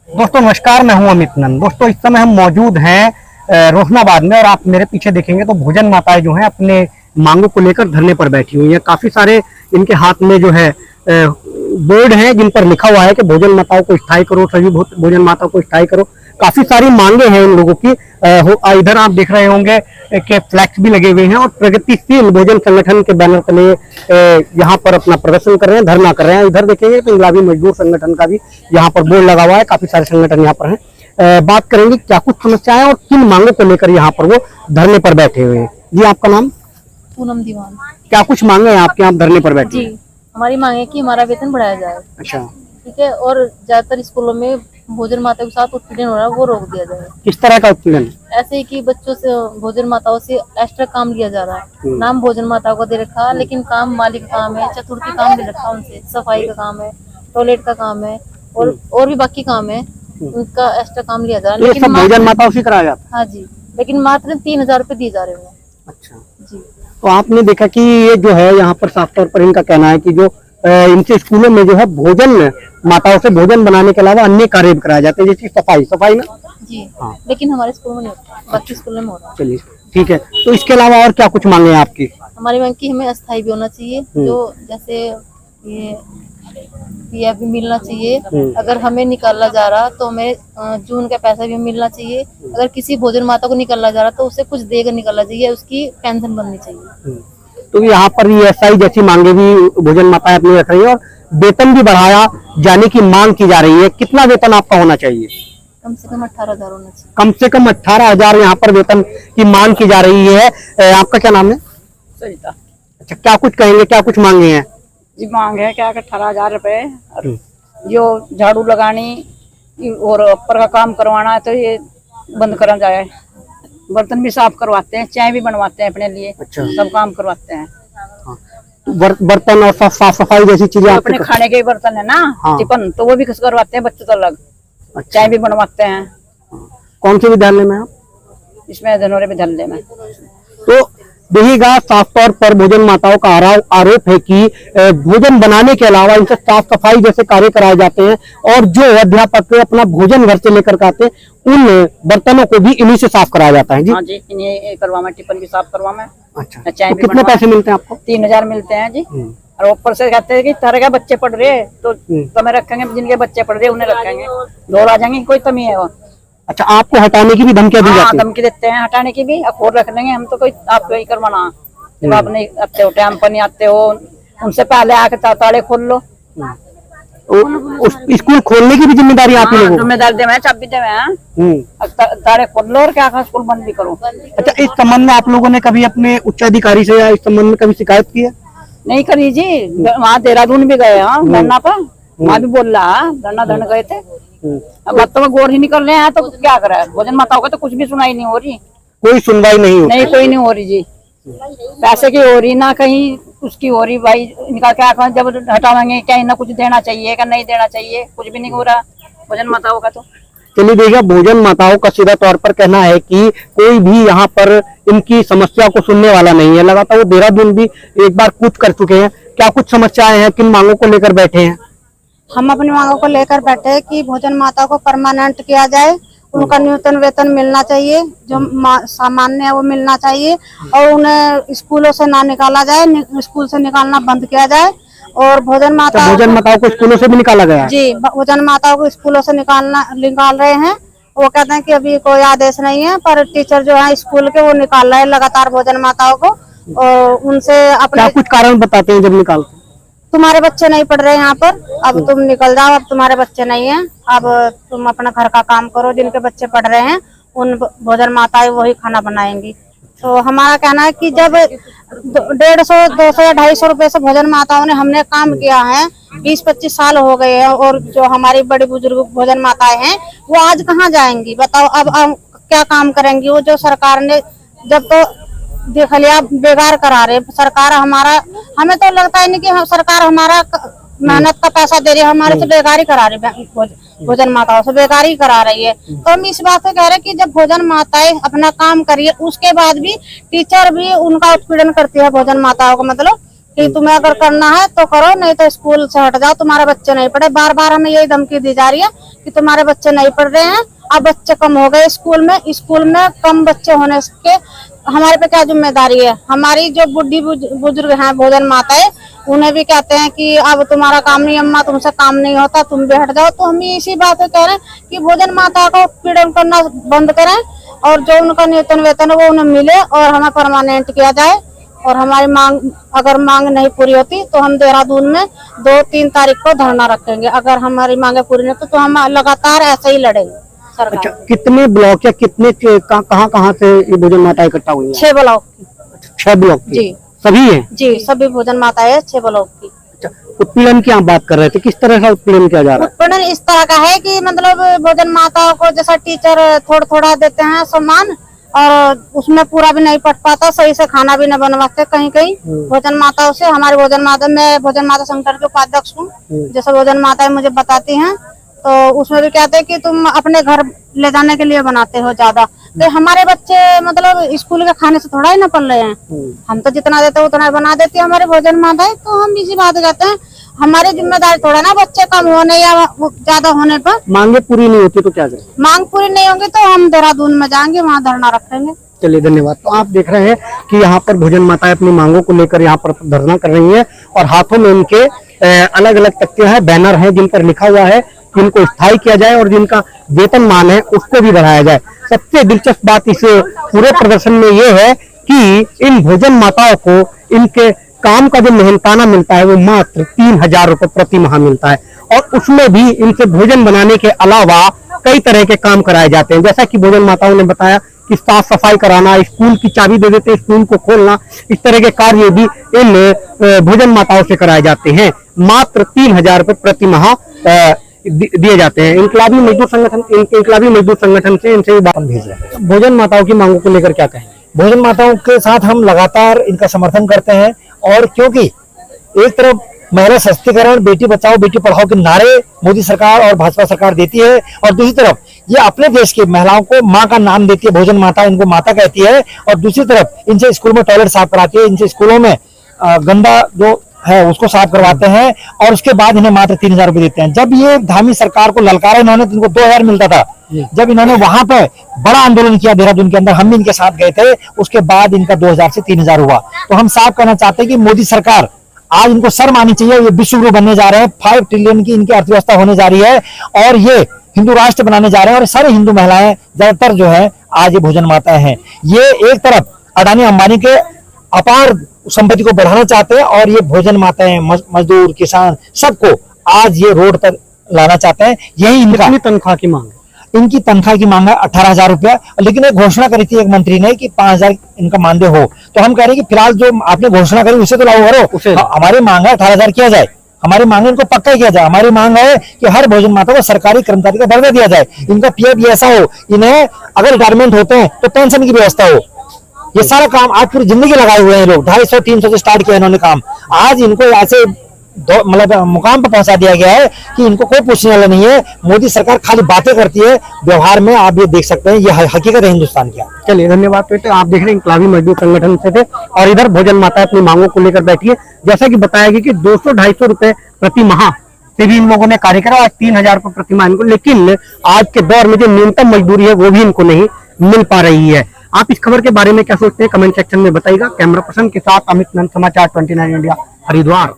दोस्तों नमस्कार, मैं हूं अमित नंद। दोस्तों इस समय हम मौजूद हैं रोशनाबाद में और आप मेरे पीछे देखेंगे तो भोजन माताएं जो हैं अपने मांगों को लेकर धरने पर बैठी हुई हैं। काफी सारे इनके हाथ में जो है बोर्ड हैं जिन पर लिखा हुआ है कि भोजन माताओं को स्थायी करो, सभी भोजन माताओं को स्थायी करो। काफी सारी मांगे हैं इन लोगों की। इधर आप देख रहे होंगे कि फ्लैक्स भी लगे हुए हैं और प्रगतिशील भोजन संगठन के बैनर तले यहाँ पर अपना प्रदर्शन कर रहे हैं, धरना कर रहे हैं। इधर देखेंगे तो इंकलाबी मजदूर संगठन का भी यहाँ पर बोर्ड लगा हुआ है। काफी सारे संगठन यहाँ पर हैं। बात करेंगे क्या कुछ समस्याएं और किन मांगों को लेकर यहाँ पर वो धरने पर बैठे हुए हैं। जी, आपका नाम? पूनम दीवान। क्या कुछ मांगे हैं आपके यहाँ धरने पर बैठे? जी, हमारी मांग है कि हमारा वेतन बढ़ाया जाए। अच्छा, ठीक है। और ज्यादातर स्कूलों में भोजन माता के साथ उत्पीड़न हो रहा है, वो रोक दिया जाए। किस तरह का उत्पीड़न? ऐसे ही कि बच्चों से भोजन माताओं से एक्स्ट्रा काम लिया जा रहा है। नाम भोजन माताओं को दे रखा, लेकिन काम मालिक का काम है, चतुर्थी काम भी रखा उनसे, सफाई का काम है, टॉयलेट का काम है और भी बाकी काम है, उनका एक्स्ट्रा काम लिया जा रहा है। लेकिन भोजन माताओं से कराया जाता है? हाँ जी, लेकिन मात्र 3,000 रुपए दिए जा रहे हैं। अच्छा जी, तो आपने देखा कि ये जो है यहाँ पर साफ तौर पर इनका कहना है कि जो इनसे स्कूलों में जो है भोजन माताओं से भोजन बनाने के अलावा अन्य कार्य भी कराए जाते हैं, जैसे सफाई ना। जी हाँ। लेकिन हमारे स्कूल में नहीं होता, बाकी स्कूलों में हो रहा है। चलिए ठीक है। तो इसके अलावा और क्या कुछ मांगे हैं आपकी? हमारी मांग की हमें अस्थायी भी होना चाहिए, जो जैसे ये भी मिलना चाहिए। अगर हमें निकाला जा रहा तो हमें जून का पैसा भी मिलना चाहिए। अगर किसी भोजन माता को निकाला जा रहा तो उसे कुछ देकर निकालना चाहिए, उसकी पेंशन बननी चाहिए। तो यहाँ पर ESI जैसी मांगे भी भोजन माताएं अपनी रख रही है और वेतन भी बढ़ाया जाने की मांग की जा रही है। कितना वेतन आपका होना चाहिए? कम से कम 18,000 होना चाहिए। कम से कम 18,000 यहाँ पर वेतन की मांग की जा रही है। आपका क्या नाम है? सरिता। अच्छा, क्या कुछ कहेंगे, क्या कुछ मांगे हैं? जी, मांग है क्या 18,000 रुपए, जो झाड़ू लगानी और ऊपर का काम करवाना है तो ये बंद करा जाए। बर्तन भी साफ करवाते हैं, चाय भी बनवाते हैं अपने लिए। अच्छा। सब काम करवाते हैं। बर्तन और साफ सफाई जैसी चीजें अपने खाने के भी बर्तन है ना। हाँ। टिफिन तो वो भी करवाते हैं बच्चों तो अलग। अच्छा। चाय भी बनवाते हैं। कौन से विद्यालय में आप? इसमें धनोरे विद्यालय में। तो देखिएगा, साफ तौर पर भोजन माताओं का आरोप है कि भोजन बनाने के अलावा इनसे साफ सफाई जैसे कार्य कराए जाते हैं और जो अध्यापक अपना भोजन घर से लेकर आते हैं उन बर्तनों को भी इन्हीं से साफ कराया जाता है। जी हाँ जी, इन्हें करवा में, टिफिन भी साफ करवा में। अच्छा, चाय तो भी कितने पैसे मिलते हैं आपको? 3,000 मिलते हैं जी। और ऊपर से कहते हैं कि तरह के बच्चे पढ़ रहे हैं तो तुम्हें रखेंगे, जिनके बच्चे पढ़ रहे हैं उन्हें रखेंगे, दौड़ आ जाएंगे, कोई कमी है वो। अच्छा, आपको हटाने की भी धमकियां दी जाती हैं? धमकी देते हैं हटाने की भी, अब और रख लेंगे हम तो, कोई आप यही करवाना। जब आप नहीं आते हो, टाइम पर नहीं आते हो, उनसे पहले आके ताले खोल लो। उस स्कूल खोलने की भी जिम्मेदारी आप ही लोगों की? जिम्मेदार दे मैं, चाबी दे मैं, ताले खोल लो और क्या स्कूल बंद भी करो। अच्छा, इस संबंध में आप लोगों ने कभी अपने उच्च अधिकारी से या इस संबंध में कभी शिकायत की है? नहीं करी जी, वहाँ देहरादून भी गए हैं धरना पर, वहाँ भी बोल रहा धरना धरना गए थे। अब बातों में गौर ही निकल रहे हैं तो क्या करे, भोजन माताओं का तो कुछ भी सुनाई नहीं हो रही। कोई सुनवाई नहीं हो? नहीं, कोई नहीं हो रही जी। पैसे की हो रही ना कहीं उसकी हो रही। भाई इनका क्या कहा, जब हटाएंगे क्या इन्हें कुछ देना चाहिए क्या नहीं देना चाहिए, कुछ भी नहीं हो रहा भोजन माताओं का। तो चलिए देखिए, भोजन माताओं का सीधा तौर पर कहना है कि कोई भी यहाँ पर इनकी समस्या को सुनने वाला नहीं है। लगातार वो देहरादून भी एक बार कूच कर चुके हैं। क्या कुछ समस्याएं हैं, किन मांगों को लेकर बैठे हैं? हम अपनी मांगों को लेकर बैठे हैं कि भोजन माता को परमानेंट किया जाए, उनका न्यूनतम वेतन मिलना चाहिए, जो सामान्य है वो मिलना चाहिए, और उन्हें स्कूलों से ना निकाला जाए, स्कूल से निकालना बंद किया जाए। और भोजन माताओं को स्कूलों से भी निकाला गया है? जी, भोजन माताओं को स्कूलों से निकाल रहे हैं। वो कहते हैं कि अभी कोई आदेश नहीं है, पर टीचर जो है स्कूल के वो निकाल रहे हैं लगातार भोजन माताओं को। और उनसे अपने कुछ कारण बताते हैं जब निकालते? तुम्हारे बच्चे नहीं पढ़ रहे यहाँ पर, अब तुम निकल जाओ, अब तुम्हारे बच्चे नहीं हैं, अब तुम अपना घर का काम करो। जिनके बच्चे पढ़ रहे हैं उन भोजन माताएं वही खाना बनाएंगी। तो हमारा कहना है कि जब 150, 200 या 250 रुपए से भोजन माताओं ने हमने काम किया है, 20-25 साल हो गए हैं, और जो हमारी बड़ी बुजुर्ग भोजन माताएं हैं वो आज कहाँ जाएंगी बताओ? अब क्या काम करेंगी वो? जो सरकार ने जब तो देख लिया बेकार करा रहे सरकार हमारा। हमें तो लगता है नहीं कि सरकार हमारा मेहनत का पैसा दे रही है, हमारे से बेकारी करा रही है, भोजन माताओं से बेकारी करा रही है। तो हम इस बात से कह रहे हैं कि जब भोजन माताएं अपना काम करिए, उसके बाद भी टीचर भी उनका उत्पीड़न करती है भोजन माताओं का। मतलब कि तुम्हें अगर करना है तो करो, नहीं तो स्कूल से हट जाओ, तुम्हारे बच्चे नहीं पढ़े। बार बार हमें यही धमकी दी जा रही है कि तुम्हारे बच्चे नहीं पढ़ रहे हैं। अब बच्चे कम हो गए स्कूल में कम बच्चे होने के हमारे पे क्या जिम्मेदारी है। हमारी जो बुढ़ी बुजुर्ग हैं, भोजन माताएं, उन्हें भी कहते हैं कि अब तुम्हारा काम नहीं, अम्मा तुमसे काम नहीं होता, तुम भी हट जाओ। तो हम इसी बात पे कह रहे हैं कि भोजन माता को पीड़न करना बंद करें और जो उनका न्यूनतम वेतन है वो उन्हें मिले और हमें परमानेंट किया जाए। और हमारी मांग, अगर मांग नहीं पूरी होती तो हम देहरादून में 2-3 तारीख को धरना रखेंगे। अगर हमारी मांगे पूरी नहीं तो हम लगातार ऐसे ही लड़ेंगे सरकार। अच्छा, कितने ब्लॉक या कितने कहाँ से ये भोजन माता इकट्ठा हुई है? 6 ब्लॉक। 6 ब्लॉक की? जी सभी हैं? जी, सभी भोजन माताएं 6 ब्लॉक की। अच्छा, उत्पीड़न की आप बात कर रहे थे, किस तरह का उत्पीड़न किया जा रहा है? उत्पीड़न इस तरह का है कि मतलब भोजन माताओं को जैसा टीचर थोड़ा थोड़ा देते हैं सम्मान, और उसमें पूरा भी नहीं पढ़ पाता, सही से खाना भी नहीं बनवाते कहीं कहीं भोजन माताओं से। हमारे भोजन माता, मैं भोजन माता संगठन के उपाध्यक्ष हूँ, जैसे भोजन माताएं मुझे बताती हैं, तो उसमें भी कहते हैं कि तुम अपने घर ले जाने के लिए बनाते हो ज्यादा। तो हमारे बच्चे मतलब स्कूल के खाने से थोड़ा ही ना पल रहे हैं। हम तो जितना देते हैं उतना बना देती है हमारे भोजन माताएं। तो हम इसी बात कहते हैं, हमारी जिम्मेदारी थोड़ा ना बच्चे कम होने या ज्यादा होने पर। मांगे पूरी नहीं होती तो क्या करें? मांग पूरी नहीं होगी तो हम देहरादून में जाएंगे, वहाँ धरना रखेंगे। चलिए, धन्यवाद। तो आप देख रहे हैं कि यहाँ पर भोजन माताएं अपनी मांगों को लेकर यहाँ पर धरना कर रही हैं और हाथों में उनके अलग अलग तख्ते हैं, बैनर हैं, जिन पर लिखा हुआ है कि इनको स्थायी किया जाए और जिनका वेतनमान है उसको भी बढ़ाया जाए। सबसे दिलचस्प बात इस पूरे प्रदर्शन में ये है कि इन भोजन माताओं को इनके काम का जो मेहनताना मिलता है वो मात्र 3000 रुपए प्रति माह मिलता है, और उसमें भी इनसे भोजन बनाने के अलावा कई तरह के काम कराए जाते हैं। जैसा कि भोजन माताओं ने बताया कि साफ सफाई कराना, स्कूल की चाबी दे देते, स्कूल को खोलना, इस तरह के कार्य भी इन भोजन माताओं से कराए जाते हैं। मात्र 3000 रुपए प्रति माह दिए जाते हैं। इंकलाबी मजदूर संगठन से इनसे बात भेज रहे हैं। भोजन माताओं की मांगों को लेकर क्या कहेंगे? भोजन माताओं के साथ हम लगातार इनका समर्थन करते हैं, और क्योंकि एक तरफ महिला सशक्तिकरण, बेटी बचाओ बेटी पढ़ाओ के नारे मोदी सरकार और भाजपा सरकार देती है, और दूसरी तरफ ये अपने देश की महिलाओं को माँ का नाम देती है, भोजन माता, इनको माता कहती है, और दूसरी तरफ इनसे स्कूल में टॉयलेट साफ कराती है, इनसे स्कूलों में गंदा जो है उसको साफ करवाते हैं, और उसके बाद इन्हें मात्र 3000 रुपए देते हैं। जब ये धामी सरकार को ललकारा इन्होंने तो इनको 2000 मिलता था। जब इन्होंने वहां पे बड़ा आंदोलन किया देहरादून के अंदर, हम भी इनके साथ गए थे, उसके बाद इनका 2000 से 3000 हुआ। तो हम साफ कहना चाहते हैं कि मोदी सरकार आज इनको शर्म आनी चाहिए। ये विश्व गुरु बनने जा रहे हैं, 5 ट्रिलियन की इनकी अर्थव्यवस्था होने जा रही है, और ये हिंदू राष्ट्र बनाने जा रहे हैं, और सारे हिंदू महिलाएं ज्यादातर जो है आज ये भोजन माताएं हैं। ये एक तरफ अडानी अंबानी के अपार संपत्ति को बढ़ाना चाहते हैं, और ये भोजन माताएं, मजदूर, किसान, सबको आज ये रोड पर लाना चाहते हैं। यही इनका तनख्वाह की मांग है। इनकी तनख्वाह की मांग है 18,000 रुपया, लेकिन एक घोषणा करी थी एक मंत्री ने कि 5,000 इनका मानदेय हो। तो हम कह रहे हैं कि फिलहाल जो आपने घोषणा करी उसे तो लागू करो। हमारी मांग है 18,000 किया जाए, हमारी मांग है इनको पक्का किया जाए। हमारी मांग है कि हर भोजन माता को सरकारी कर्मचारी का दर्जा दिया जाए, इनका पीएफ ऐसा हो, इन्हें अगर रिटायरमेंट होते हैं तो पेंशन की व्यवस्था हो। ये सारा काम आज पूरी जिंदगी लगाए हुए हैं लोग, 250-300 से स्टार्ट किया इन्होंने काम, आज इनको ऐसे मतलब मुकाम पर पहुंचा दिया गया है कि इनको कोई पूछने वाला नहीं है। मोदी सरकार खाली बातें करती है, व्यवहार में आप ये देख सकते हैं, ये हकीकत है हिंदुस्तान की। चलिए, धन्यवाद। तो आप देख रहे हैं इंकलाबी मजदूर संगठन से थे, और इधर भोजन माता अपनी मांगों को लेकर बैठी है। जैसा कि बताया गया कि 200-250 रुपए प्रति माह से भी इन लोगों ने कार्य करा, आज 3000 रुपए प्रति माह इनको, लेकिन आज के दौर में जो न्यूनतम मजदूरी है वो भी इनको नहीं मिल पा रही है। आप इस खबर के बारे में क्या सोचते हैं, कमेंट सेक्शन में बताइएगा। कैमरा पर्सन के साथ अमित नंद, समाचार 29 इंडिया, हरिद्वार।